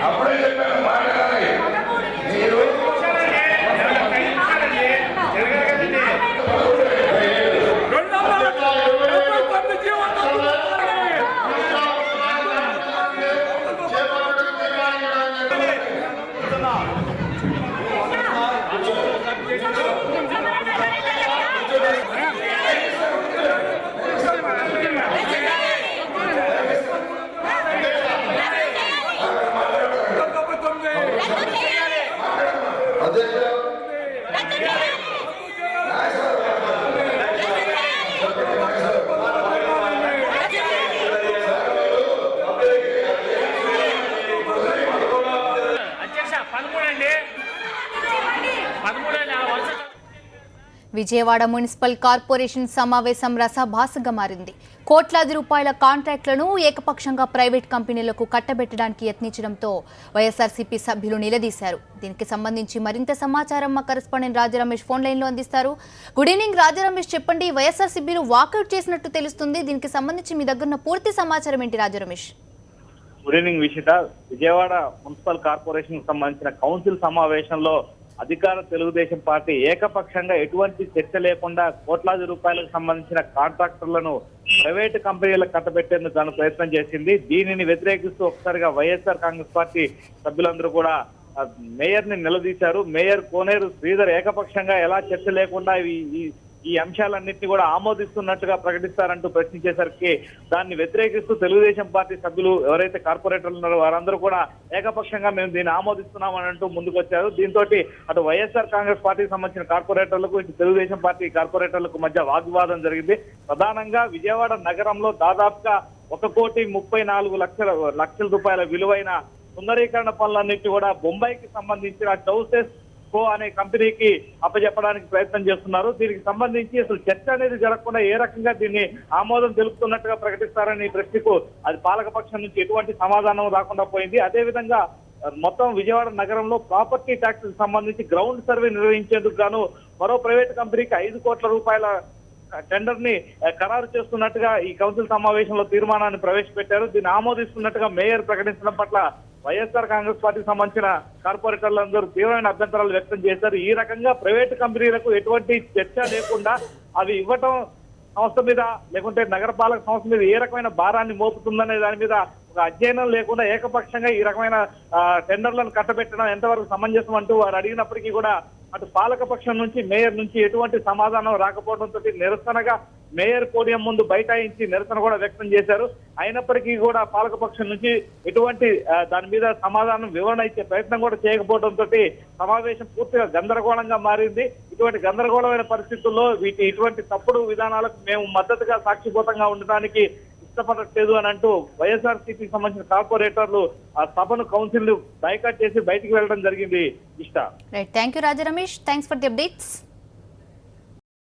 అప్పుడే చెప్పాను మాట్లాడాలి మీరు విజయవాడ మున్సిపల్ కార్పొరేషన్ సమావేశం రసభాసగా మారింది. కోట్లాది రూపాయల కాంట్రాక్టులను ఏకపక్షంగా ప్రైవేట్ కంపెనీలకు కట్టబెట్టడానికి యత్నించడంతో వైఎస్ఆర్సీపీ సభ్యులు నిలదీశారు. దీనికి సంబంధించి మరింత సమాచారం మా కరెస్పాండెంట్ రాజరమేష్ ఫోన్ లైన్లో అందిస్తారు. గుడ్ ఈవినింగ్ రాజరమేష్, చెప్పండి. వైఎస్ఆర్ సభ్యులు వాకౌట్ చేసినట్టు తెలుస్తుంది. దీనికి సంబంధించి మీ దగ్గర పూర్తి సమాచారం ఏంటి Rajaramesh? Good evening Vishita. Vijayawada municipal corporation సంబంధించిన కౌన్సిల్ సమావేశంలో అధికార తెలుగుదేశం పార్టీ ఏకపక్షంగా ఎటువంటి చర్చ లేకుండా కోట్లాది రూపాయలకు సంబంధించిన కాంట్రాక్టర్లను ప్రైవేటు కంపెనీలకు కట్టబెట్టేందుకు తాను ప్రయత్నం చేసింది. దీనిని వ్యతిరేకిస్తూ ఒకసారిగా వైఎస్ఆర్ కాంగ్రెస్ పార్టీ సభ్యులందరూ కూడా మేయర్ ని నిలదీశారు. మేయర్ కోనేరు శ్రీధర్ ఏకపక్షంగా ఎలా చర్చ లేకుండా ఈ అంశాలన్నింటినీ కూడా ఆమోదిస్తున్నట్టుగా ప్రకటిస్తారంటూ ప్రశ్నించేసరికి దాన్ని వ్యతిరేకిస్తూ తెలుగుదేశం పార్టీ సభ్యులు ఎవరైతే కార్పొరేటర్లు ఉన్నారో వారందరూ కూడా ఏకపక్షంగా మేము దీన్ని ఆమోదిస్తున్నామని అంటూ ముందుకు వచ్చారు. దీంతో అటు వైఎస్ఆర్ కాంగ్రెస్ పార్టీకి సంబంధించిన కార్పొరేటర్లకు ఇటు తెలుగుదేశం పార్టీ కార్పొరేటర్లకు మధ్య వాగ్వివాదం జరిగింది. ప్రధానంగా విజయవాడ నగరంలో దాదాపుగా 1,34,00,000 రూపాయల విలువైన సుందరీకరణ పనులన్నింటి కూడా బొంబాయికి సంబంధించిన చౌసెస్ అనే కంపెనీకి అప్పచెప్పడానికి ప్రయత్నం చేస్తున్నారు. దీనికి సంబంధించి అసలు చర్చ అనేది జరగకుండా ఏ రకంగా దీన్ని ఆమోదం తెలుపుతున్నట్టుగా ప్రకటిస్తారని ప్రశ్నకు అది పాలకపక్షం నుంచి ఎటువంటి సమాధానం రాకుండా పోయింది. అదేవిధంగా మొత్తం విజయవాడ నగరంలో ప్రాపర్టీ ట్యాక్స్ సంబంధించి గ్రౌండ్ సర్వే నిర్వహించేందుకు గాను మరో ప్రైవేట్ కంపెనీకి 5 కోట్ల రూపాయల టెండర్ ని ఖరారు చేస్తున్నట్టుగా ఈ కౌన్సిల్ సమావేశంలో తీర్మానాన్ని ప్రవేశపెట్టారు. దీన్ని ఆమోదిస్తున్నట్టుగా మేయర్ ప్రకటించడం పట్ల వైఎస్ఆర్ కాంగ్రెస్ పార్టీకి సంబంధించిన కార్పొరేటర్లందరూ తీవ్రమైన అభ్యంతరాలు వ్యక్తం చేశారు. ఈ రకంగా ప్రైవేటు కంపెనీలకు ఎటువంటి చర్చ లేకుండా అవి ఇవ్వటం సంస్థ మీద లేకుంటే నగరపాలక సంస్థ మీద ఏ రకమైన భారాన్ని మోపుతుందనే దాని మీద ఒక అధ్యయనం లేకుండా ఏకపక్షంగా ఈ రకమైన టెండర్లను కట్టబెట్టడం ఎంతవరకు సమంజసం అంటూ వారు అడిగినప్పటికీ కూడా అటు పాలకపక్షం నుంచి మేయర్ నుంచి ఎటువంటి సమాధానం రాకపోవడంతో నిరసనగా మేయర్ పోడియం ముందు బైఠాయించి నిరసన కూడా వ్యక్తం చేశారు. అయినప్పటికీ కూడా పాలకపక్షం నుంచి ఎటువంటి దాని మీద సమాధానం వివరణ ఇచ్చే ప్రయత్నం కూడా చేయకపోవడంతో సమావేశం పూర్తిగా గందరగోళంగా మారింది. ఇటువంటి గందరగోళమైన పరిస్థితుల్లో ఇటువంటి తప్పుడు విధానాలకు మేము మద్దతుగా సాక్షిభూతంగా ఉండటానికి ఇష్టపడట్లేదు అని అంటూ వైఎస్ఆర్సీపీకి సంబంధించిన కార్పొరేటర్లు ఆ సభను కౌన్సిల్ బైకాట్ చేసి బయటికి వెళ్ళడం జరిగింది. Thank you Rajaramesh, thanks for the updates.